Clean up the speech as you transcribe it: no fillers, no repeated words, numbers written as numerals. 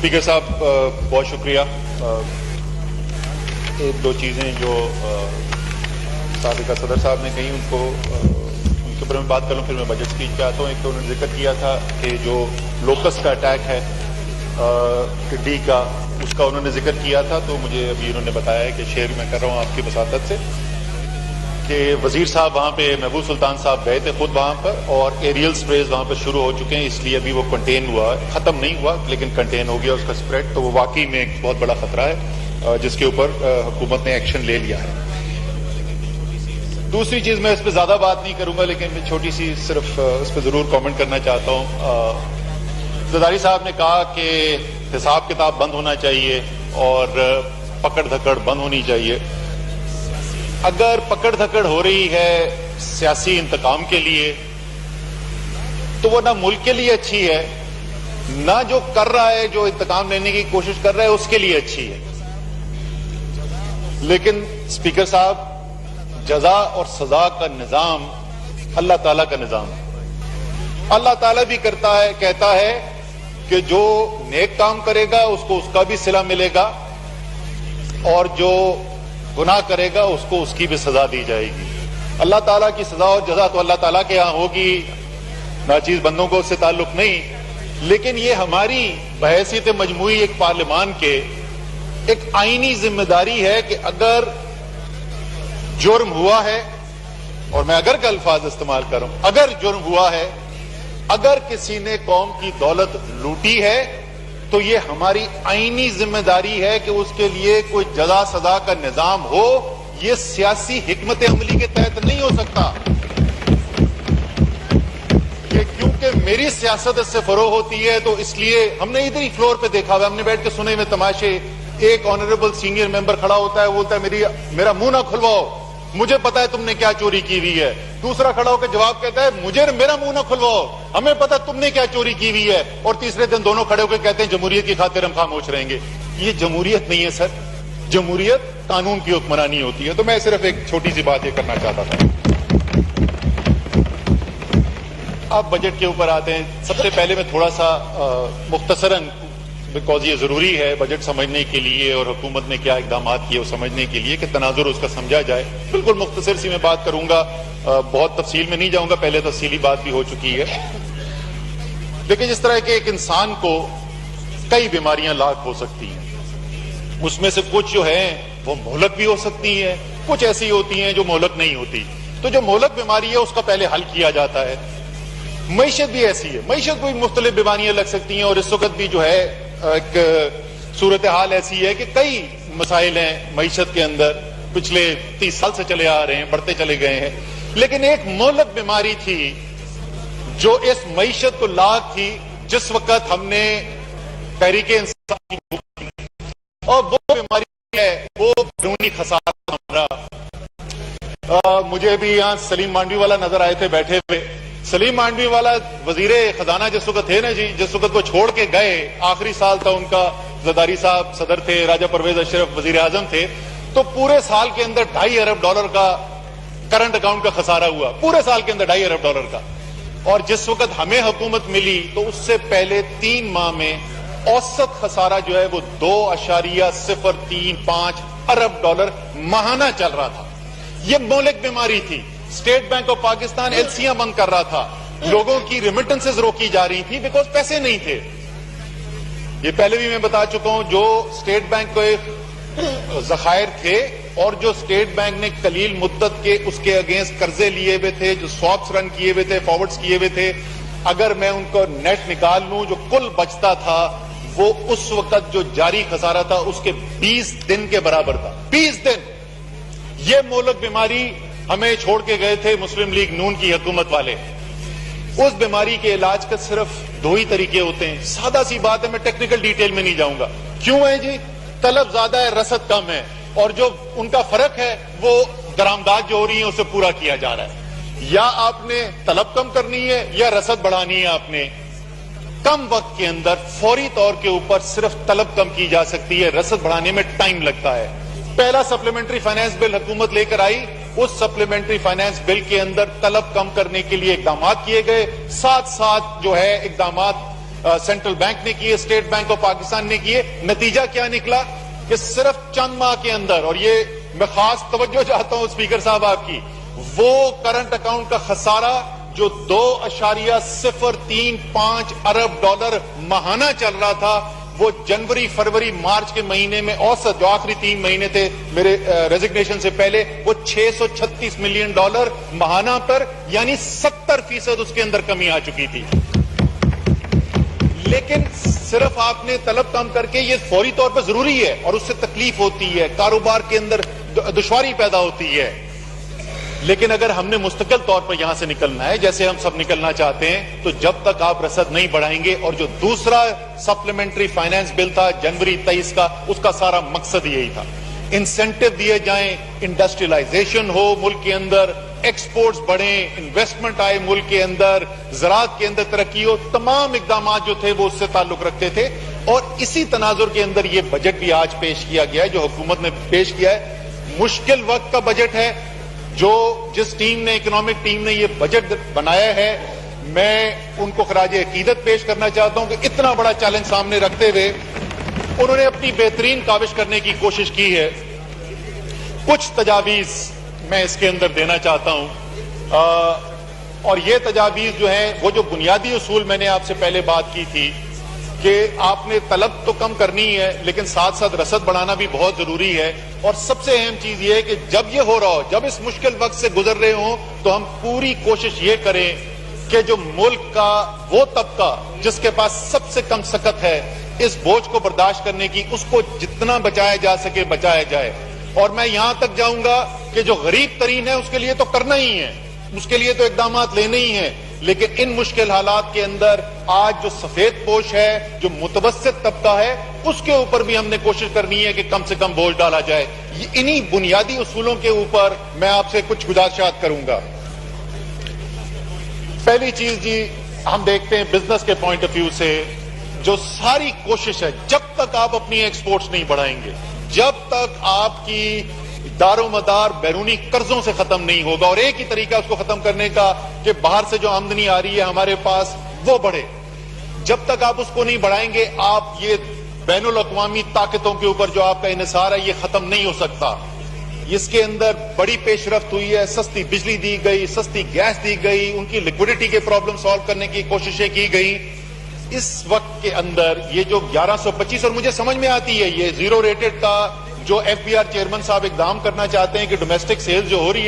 Speaker साहब बहुत शुक्रिया। एक दो चीज़ें जो साबिका सदर साहब ने कही उनके ऊपर मैं बात कर लूँ, फिर मैं बजट स्पीच पे आता हूँ। एक तो उन्होंने जिक्र किया था कि जो लोकस का अटैक है टिड्डी का, उसका उन्होंने जिक्र किया था। तो मुझे अभी उन्होंने बताया है कि शेयर मैं कर रहा हूँ आपकी वसातत से कि वजीर साहब वहाँ पे महबूब सुल्तान साहब गए थे खुद वहाँ पर, और एरियल स्प्रेज वहाँ पर शुरू हो चुके हैं, इसलिए अभी वो कंटेन हुआ है, खत्म नहीं हुआ लेकिन कंटेन हो गया उसका स्प्रेड। तो वो वाकई में एक बहुत बड़ा खतरा है जिसके ऊपर हुकूमत ने एक्शन ले लिया है। दूसरी चीज, मैं इस पर ज्यादा बात नहीं करूंगा लेकिन मैं छोटी सी सिर्फ इस पर जरूर कमेंट करना चाहता हूँ। जरदारी साहब ने कहा कि हिसाब किताब बंद होना चाहिए और पकड़ धकड़ बंद होनी चाहिए। अगर पकड़ धकड़ हो रही है सियासी इंतकाम के लिए तो वो ना मुल्क के लिए अच्छी है, ना जो कर रहा है, जो इंतकाम लेने की कोशिश कर रहा है उसके लिए अच्छी है। लेकिन स्पीकर साहब, जजा और सजा का निजाम अल्लाह ताला का निजाम है। अल्लाह ताला भी कहता है कि जो नेक काम करेगा उसको उसका भी सिला मिलेगा और जो गुनाह करेगा उसको उसकी भी सजा दी जाएगी। अल्लाह ताला की सजा और जजा तो अल्लाह ताला के यहां होगी, नाचीज बंदों को उससे ताल्लुक नहीं। लेकिन ये हमारी बहैसियत मजमूई एक पार्लियामान के एक आईनी जिम्मेदारी है कि अगर जुर्म हुआ है, और मैं अगर का अल्फाज इस्तेमाल करूं, अगर जुर्म हुआ है, अगर किसी ने कौम की दौलत लूटी है, तो ये हमारी आईनी जिम्मेदारी है कि उसके लिए कोई जजा सजा का निजाम हो। ये सियासी हिकमत अमली के तहत नहीं हो सकता। ये क्योंकि मेरी सियासत इससे फरोग होती है, तो इसलिए हमने इधर ही फ्लोर पे देखा हुआ, हमने बैठ के सुने हुए तमाशे। एक ऑनरेबल सीनियर मेंबर खड़ा होता है, बोलता है मेरा मुंह ना खुलवाओ, मुझे पता है तुमने क्या चोरी की हुई है। दूसरा खड़ा होकर जवाब कहता है मेरा मुंह ना खुलवाओ, हमें पता तुमने क्या चोरी की हुई है। और तीसरे दिन दोनों खड़े होकर कहते हैं जमहूरियत की खातिर हम खामोश रहेंगे। ये जमहूरियत नहीं है सर, जमहूरियत कानून की हुक्मरानी होती है। तो मैं सिर्फ एक छोटी सी बात ये करना चाहता था। अब बजट के ऊपर आते हैं। सबसे पहले मैं थोड़ा सा मुख्तसरन, बिकॉज ये जरूरी है बजट समझने के लिए और हुकूमत ने क्या इकदाम किए वो समझने के लिए कि तनाजुर उसका समझा जाए। बिल्कुल मुख्तसर सी मैं बात करूंगा, बहुत तफसील में नहीं जाऊंगा, पहले तफसीली बात भी हो चुकी है। देखिए, जिस तरह के एक इंसान को कई बीमारियां लाक हो सकती हैं, उसमें से कुछ जो है वो मोहलक भी हो सकती है, कुछ ऐसी होती हैं जो मोहलक नहीं होती। तो जो मोहलक बीमारी है उसका पहले हल किया जाता है। मईशत भी ऐसी है, मईशत को भी मुख्तलिफ बीमारियां लग सकती हैं, और इस वक्त भी जो है एक सूरत हाल ऐसी है कि कई मसाइल हैं मईशत के अंदर, पिछले 30 साल से चले आ रहे हैं, बढ़ते चले गए हैं। लेकिन एक मोहलक बीमारी थी जो इस मईशत को लाक थी जिस वक्त हमने तहरीक इंसाफ की, और वो बीमारी है वो बैरूनी खसारा हमारा। मुझे भी यहाँ सलीम मांडवी वाला नजर आए थे बैठे हुए। सलीम मांडवी वाला वजीरे खजाना जिस वक्त थे ना जी, जिस वक्त वो छोड़ के गए, आखिरी साल था उनका, जरदारी साहब सदर थे, राजा परवेज अशरफ वजीर आजम थे, तो पूरे साल के अंदर $2.5 अरब का करंट अकाउंट का खसारा हुआ, पूरे साल के अंदर $2.5 अरब का। और जिस वक्त हमें हुकूमत मिली तो उससे पहले 3 माह में औसत खसारा जो है वो $2.035 अरब माहाना चल रहा था। ये मोहलक बीमारी थी। स्टेट बैंक ऑफ पाकिस्तान एलसीआं बंद कर रहा था, लोगों की रेमिटेंसेज रोकी जा रही थी बिकॉज पैसे नहीं थे। ये पहले भी मैं बता चुका हूं, जो स्टेट बैंक को जखायर थे और जो स्टेट बैंक ने कलील मुद्दत के उसके अगेंस्ट कर्जे लिए हुए थे, जो स्वैप्स रन किए हुए थे, फॉरवर्ड्स किए हुए थे, अगर मैं उनको नेट निकाल लूं, जो कुल बचता था वो उस वक्त जो जारी खसारा था उसके 20 दिन के बराबर था। 20 दिन। ये मोहलक बीमारी हमें छोड़ के गए थे मुस्लिम लीग नून की हुकूमत वाले। उस बीमारी के इलाज का सिर्फ 2 ही तरीके होते हैं। सादा सी बात है, मैं टेक्निकल डिटेल में नहीं जाऊंगा। क्यों है जी? तलब ज्यादा है, रसद कम है, और जो उनका फर्क है वो दरामदाद जो हो रही है उसे पूरा किया जा रहा है। या आपने तलब कम करनी है या रसद बढ़ानी है। आपने कम वक्त के अंदर फौरी तौर के ऊपर सिर्फ तलब कम की जा सकती है, रसद बढ़ाने में टाइम लगता है। पहला सप्लीमेंट्री फाइनेंस बिल हुकूमत लेकर आई, उस सप्लीमेंट्री फाइनेंस बिल के अंदर तलब कम करने के लिए इकदाम किए गए, साथ साथ जो है इकदाम سینٹرل بینک نے کیے, اسٹیٹ بینک آف پاکستان نے کیے. نتیجہ کیا نکلا کہ صرف چند ماہ کے اندر, اور یہ میں خاص توجہ چاہتا ہوں اسپیکر صاحب آپ کی, وہ کرنٹ اکاؤنٹ کا خسارہ جو 2.035 ارب ڈالر ماہانہ چل رہا تھا, وہ جنوری, فروری, مارچ کے مہینے میں اوسط جو آخری 3 مہینے تھے میرے ریزگنیشن سے پہلے, وہ $636 ملین ماہانہ پر, یعنی 70% اس کے اندر کمی آ چکی تھی. لیکن صرف آپ نے طلب کم کر کے, یہ فوری طور پر ضروری ہے اور اس سے تکلیف ہوتی ہے, کاروبار کے اندر دشواری پیدا ہوتی ہے, لیکن اگر ہم نے مستقل طور پر یہاں سے نکلنا ہے جیسے ہم سب نکلنا چاہتے ہیں, تو جب تک آپ رسد نہیں بڑھائیں گے, اور جو دوسرا سپلیمنٹری فائنانس بل تھا جنوری 23 کا, اس کا سارا مقصد یہی تھا, انسینٹو دیے جائیں, انڈسٹریلائزیشن ہو ملک کے اندر, ایکسپورٹس بڑھیں, انویسٹمنٹ آئے ملک کے اندر, زراعت کے اندر ترقی ہو. تمام اقدامات جو تھے وہ اس سے تعلق رکھتے تھے, اور اسی تناظر کے اندر یہ بجٹ بھی آج پیش کیا گیا ہے جو حکومت نے پیش کیا ہے. مشکل وقت کا بجٹ ہے. جس ٹیم نے, اکنامک ٹیم نے یہ بجٹ بنایا ہے, میں ان کو خراج عقیدت پیش کرنا چاہتا ہوں کہ اتنا بڑا چیلنج سامنے رکھتے ہوئے انہوں نے اپنی بہترین کاوش کرنے کی کوشش کی ہے. کچھ تجاویز میں اس کے اندر دینا چاہتا ہوں, اور یہ تجاویز جو ہیں وہ جو بنیادی اصول میں نے آپ سے پہلے بات کی تھی کہ آپ نے طلب تو کم کرنی ہے لیکن ساتھ ساتھ رسد بڑھانا بھی بہت ضروری ہے. اور سب سے اہم چیز یہ ہے کہ جب یہ ہو رہا ہو, جب اس مشکل وقت سے گزر رہے ہوں, تو ہم پوری کوشش یہ کریں کہ جو ملک کا وہ طبقہ جس کے پاس سب سے کم سکت ہے اس بوجھ کو برداشت کرنے کی, اس کو جتنا بچایا جا سکے بچایا جائے. اور میں یہاں تک جاؤں گا کہ جو غریب ترین ہے اس کے لیے تو کرنا ہی ہے, اس کے لیے تو اقدامات لینے ہی ہیں, لیکن ان مشکل حالات کے اندر آج جو سفید پوش ہے, جو متوسط طبقہ ہے, اس کے اوپر بھی ہم نے کوشش کرنی ہے کہ کم سے کم بوجھ ڈالا جائے. انہی بنیادی اصولوں کے اوپر میں آپ سے کچھ گزارشات کروں گا. پہلی چیز جی, ہم دیکھتے ہیں بزنس کے پوائنٹ آف ویو سے جو ساری کوشش ہے, جب تک آپ اپنی ایکسپورٹس نہیں بڑھائیں گے, جب تک آپ کی دار و مدار بیرونی قرضوں سے ختم نہیں ہوگا, اور ایک ہی طریقہ اس کو ختم کرنے کا کہ باہر سے جو آمدنی آ رہی ہے ہمارے پاس وہ بڑھے, جب تک آپ اس کو نہیں بڑھائیں گے, آپ یہ بین الاقوامی طاقتوں کے اوپر جو آپ کا انحصار ہے یہ ختم نہیں ہو سکتا. اس کے اندر بڑی پیش رفت ہوئی ہے, سستی بجلی دی گئی, سستی گیس دی گئی, ان کی لیکوڈیٹی کے پرابلم سالو کرنے کی کوششیں کی گئی. اس وقت کے اندر یہ جو 1125, اور مجھے سمجھ میں آتی ہے یہ زیرو ریٹڈ کا جو ایف بی آر چیئرمین صاحب اقدام کرنا چاہتے ہیں کہ ڈومیسٹک سیلز جو ہو رہی ہے